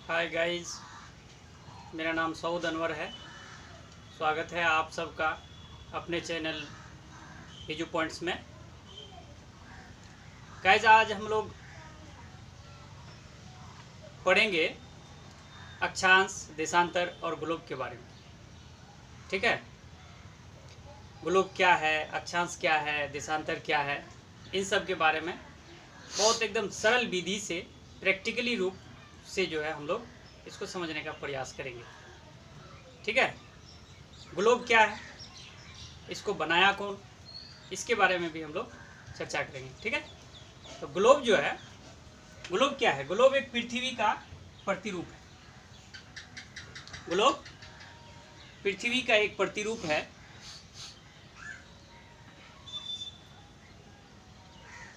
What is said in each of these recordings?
Hi guys, मेरा नाम सऊद अनवर है। स्वागत है आप सबका अपने चैनल हिजू पॉइंट्स में। गाइस, आज हम लोग पढ़ेंगे अक्षांश, देशांतर और ग्लोब के बारे में। ठीक है, ग्लोब क्या है, अक्षांश क्या है, देशांतर क्या है, इन सब के बारे में बहुत एकदम सरल विधि से, प्रैक्टिकली रूप से जो है हम लोग इसको समझने का प्रयास करेंगे। ठीक है, ग्लोब क्या है, इसको बनाया कौन, इसके बारे में भी हम लोग चर्चा करेंगे। ठीक है, तो ग्लोब जो है, ग्लोब क्या है? ग्लोब एक पृथ्वी का प्रतिरूप है। ग्लोब पृथ्वी का एक प्रतिरूप है।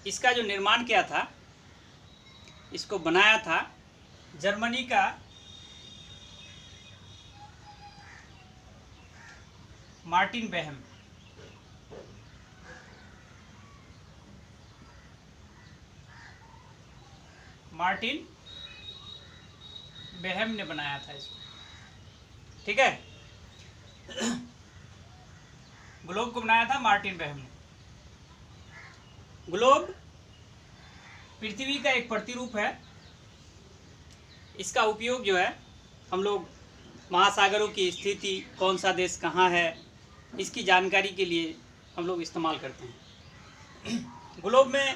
इसका जो निर्माण किया था, इसको बनाया था जर्मनी का मार्टिन बेहम। मार्टिन बेहम ने बनाया था इसको। ठीक है, ग्लोब को बनाया था मार्टिन बेहम ने। ग्लोब पृथ्वी का एक प्रतिरूप है। इसका उपयोग जो है हम लोग महासागरों की स्थिति, कौन सा देश कहाँ है, इसकी जानकारी के लिए हम लोग इस्तेमाल करते हैं। ग्लोब में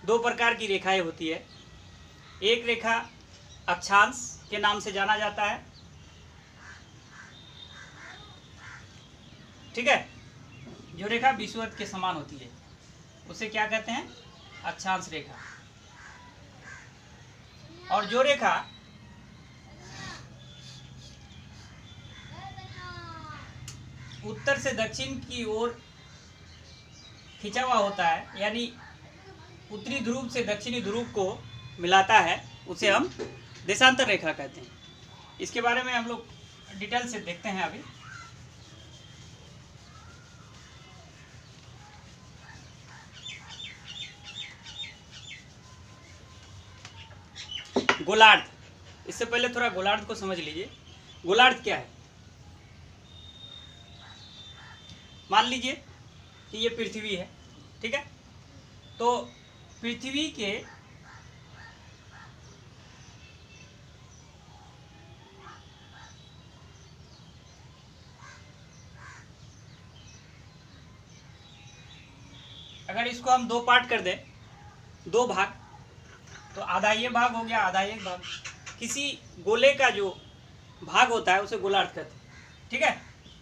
दो प्रकार की रेखाएं होती है। एक रेखा अक्षांश के नाम से जाना जाता है। ठीक है, जो रेखा विषुवत के समान होती है उसे क्या कहते हैं? अक्षांश रेखा। और जो रेखा उत्तर से दक्षिण की ओर खिंचा हुआ होता है, यानी उत्तरी ध्रुव से दक्षिणी ध्रुव को मिलाता है, उसे हम देशांतर रेखा कहते हैं। इसके बारे में हम लोग डिटेल से देखते हैं अभी। गोलार्ध, इससे पहले थोड़ा गोलार्ध को समझ लीजिए। गोलार्ध क्या है? मान लीजिए कि ये पृथ्वी है। ठीक है, तो पृथ्वी के अगर इसको हम दो पार्ट कर दें, दो भाग, तो आधा ये भाग हो गया, आधा ये भाग। किसी गोले का जो भाग होता है उसे गोलार्ध कहते हैं। ठीक है,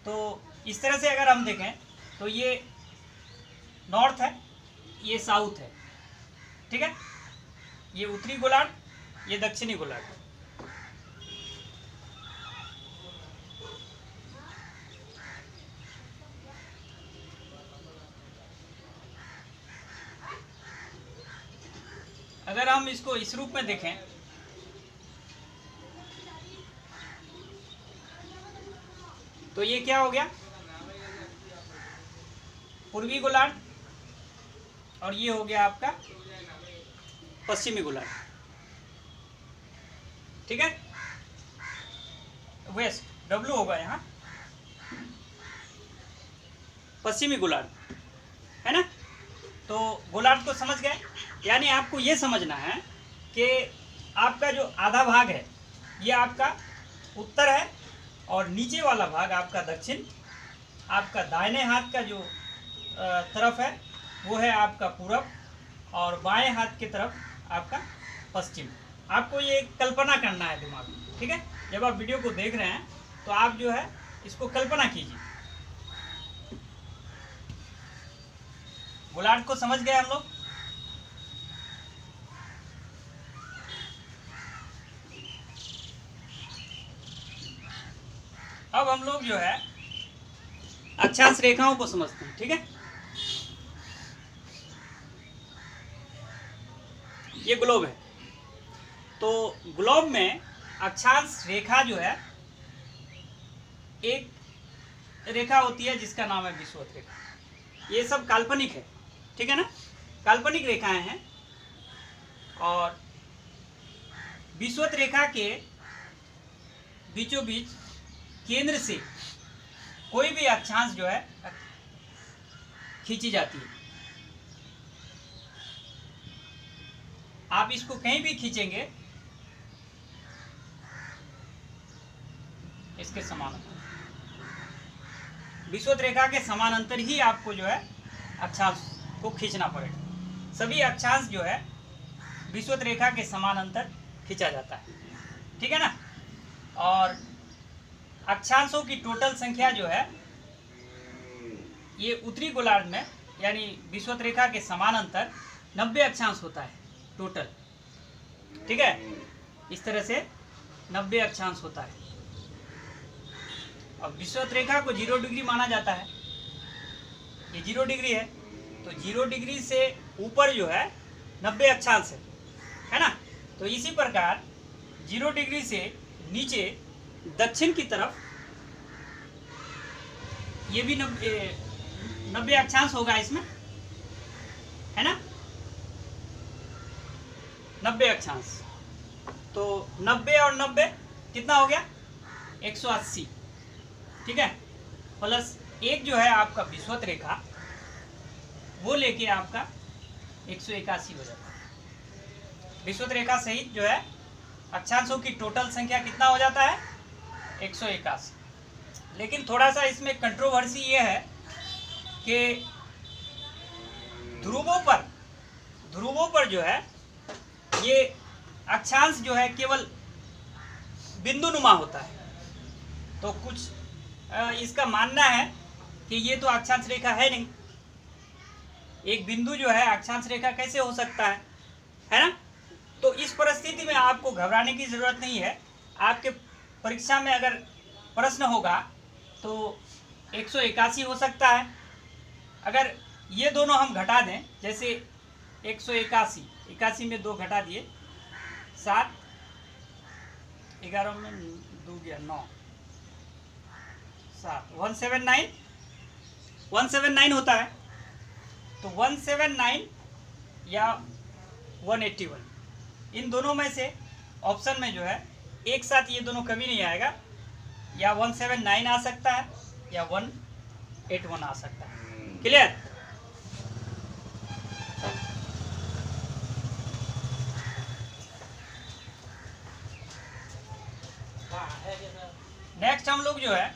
तो इस तरह से अगर हम देखें तो ये नॉर्थ है, ये साउथ है। ठीक है, ये उत्तरी गोलार्ध, ये दक्षिणी गोलार्ध। अगर हम इसको इस रूप में देखें तो ये क्या हो गया? पूर्वी गोलार्ध, और ये हो गया आपका पश्चिमी गोलार्ध। ठीक है, वेस्ट डब्लू होगा यहाँ, पश्चिमी गोलार्ध है ना। तो गोलार्ध को समझ गए, यानी आपको ये समझना है कि आपका जो आधा भाग है ये आपका उत्तर है, और नीचे वाला भाग आपका दक्षिण। आपका दाहिने हाथ का जो तरफ है वो है आपका पूरब, और बाएं हाथ की तरफ आपका पश्चिम। आपको ये कल्पना करना है दिमाग में। ठीक है, जब आप वीडियो को देख रहे हैं तो आप जो है इसको कल्पना कीजिए। गोलार्ध को समझ गए हम लोग। अब हम लोग जो है अक्षांश रेखाओं को समझते हैं। ठीक है, ये ग्लोब है, तो ग्लोब में अक्षांश रेखा जो है, एक रेखा होती है जिसका नाम है विषुवत रेखा। ये सब काल्पनिक है। ठीक है ना, काल्पनिक रेखाएं हैं। और विषुवत रेखा के बीचों बीच केंद्र से कोई भी अक्षांश जो है खींची जाती है। आप इसको कहीं भी खींचेंगे इसके समानांतर, विषुवत रेखा के समानांतर ही आपको जो है अक्षांश को खींचना पड़ेगा। सभी अक्षांश जो है विषुवत रेखा के समानांतर खींचा जाता है, ठीक है ना। और अक्षांशों की टोटल संख्या जो है ये उत्तरी गोलार्ध में यानी विषुवत रेखा के समानांतर 90 अक्षांश होता है टोटल, ठीक है। इस तरह से 90 अक्षांश होता है। अब विषुवत रेखा को 0 डिग्री माना जाता है, ये 0 डिग्री है, तो 0 डिग्री से ऊपर जो है 90 अक्षांश है ना। तो इसी प्रकार 0 डिग्री से नीचे दक्षिण की तरफ ये भी 90 अक्षांश होगा इसमें, है ना, 90 अक्षांश। तो 90 और 90 कितना हो गया 180, ठीक है। प्लस एक जो है आपका विषुवत रेखा वो लेके आपका 181 हो जाता है। विषुवत रेखा सहित जो है अक्षांशों की टोटल संख्या कितना हो जाता है 181। लेकिन थोड़ा सा इसमें कंट्रोवर्सी ये है कि ध्रुवों पर जो है ये अक्षांश जो है केवल बिंदुनुमा होता है। तो कुछ इसका मानना है कि ये तो अक्षांश रेखा है नहीं, एक बिंदु जो है अक्षांश रेखा कैसे हो सकता है ना। तो इस परिस्थिति में आपको घबराने की ज़रूरत नहीं है। आपके परीक्षा में अगर प्रश्न होगा तो 181 हो सकता है। अगर ये दोनों हम घटा दें, जैसे 181 में 2 घटा दिए 7, 11 में 2 गया 9, 7, 179 होता है। तो 179 या 181 इन दोनों में से ऑप्शन में जो है एक साथ ये दोनों कभी नहीं आएगा, या 179 आ सकता है या 181 आ सकता है। क्लियर। नेक्स्ट हम लोग जो है